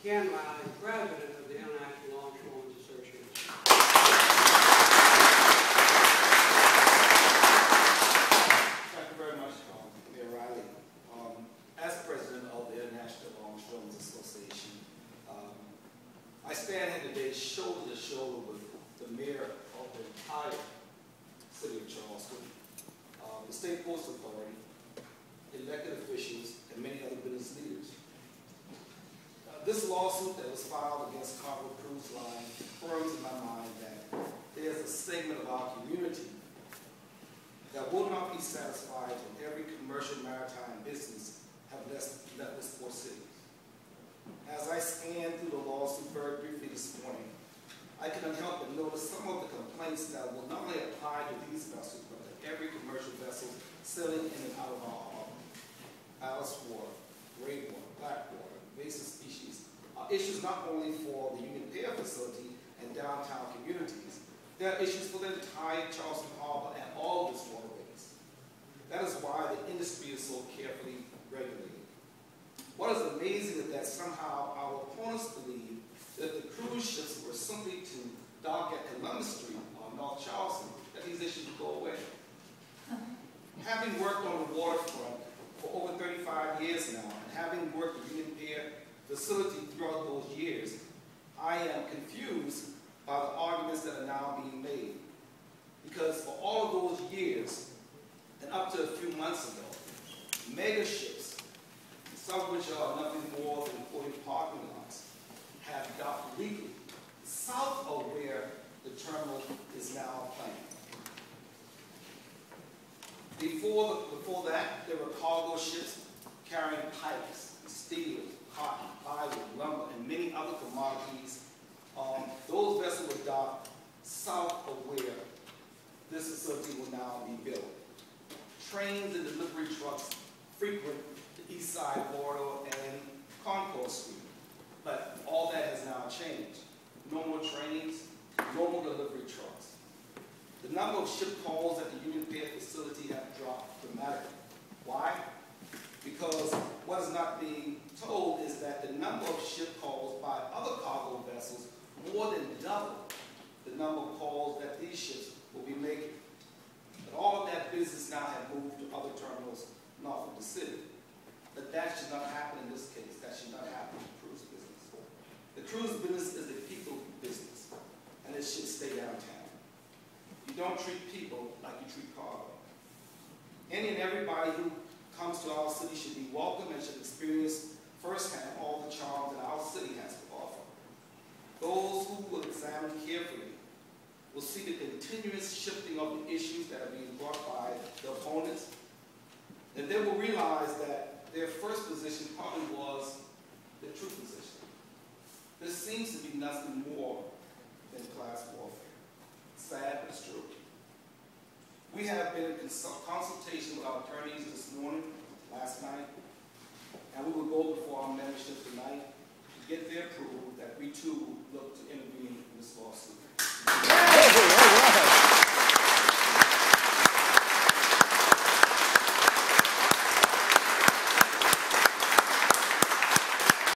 Ken Riley, President of the International Longshoremen Association. Thank you very much, Mayor Riley. As President of the International Longshoremen Association, I stand here today shoulder to shoulder with the Mayor of the entire City of Charleston, the State Postal Authority, elected officials, and many other business leaders. This lawsuit that was filed against Carnival Cruise Line confirms in my mind that there's a segment of our community that will not be satisfied when every commercial maritime business have left this port city. As I scanned through the lawsuit very briefly this morning, I couldn't help but notice some of the complaints that will not only apply to these vessels, but to every commercial vessel sailing in and out of our harbor. Ballast water, gray water, black water, invasive species are issues not only for the Union Pier facility and downtown communities, they are issues for the entire Charleston Harbor and all of its waterways. That is why the industry is so carefully regulated. What is amazing is that somehow our opponents believe that the cruise ships were simply to dock at Columbus Street or North Charleston, that these issues would go away. Having worked on the waterfront for over 35 years now, and having worked the Union Pier facility throughout those years, I am confused by the arguments that are now being made. Because for all of those years, and up to a few months ago, mega ships, some of which are nothing more than 40 parking lots, have docked legally south of where the terminal is now planned. Before that, there were cargo ships carrying pipes, steel, cotton, plywood, lumber, and many other commodities. Those vessels were docked south of where this facility will now be built. Trains and delivery trucks frequent the East Side Corridor and Concourse Street. But all that has now changed. No more trains, no more delivery trucks. The number of ship calls at the Union Pier facility have dropped dramatically. Why? Because what is not being told is that the number of ship calls by other cargo vessels more than double the number of calls that these ships will be making. But all of that business now have moved to other terminals north of the city. But that should not happen in this case. That should not happen in the cruise business. The cruise business is a people business, and it should stay downtown. You don't treat people like you treat cargo. Any and everybody who comes to our city should be welcome and should experience firsthand all the charms that our city has to offer. Those who will examine carefully will see the continuous shifting of the issues that are being brought by the opponents, and they will realize that their first position probably was the true position. This seems to be nothing more than class warfare. Sad, but it's true. We have been in consultation with our attorneys this morning, last night, and we will go before our membership tonight to get their approval that we too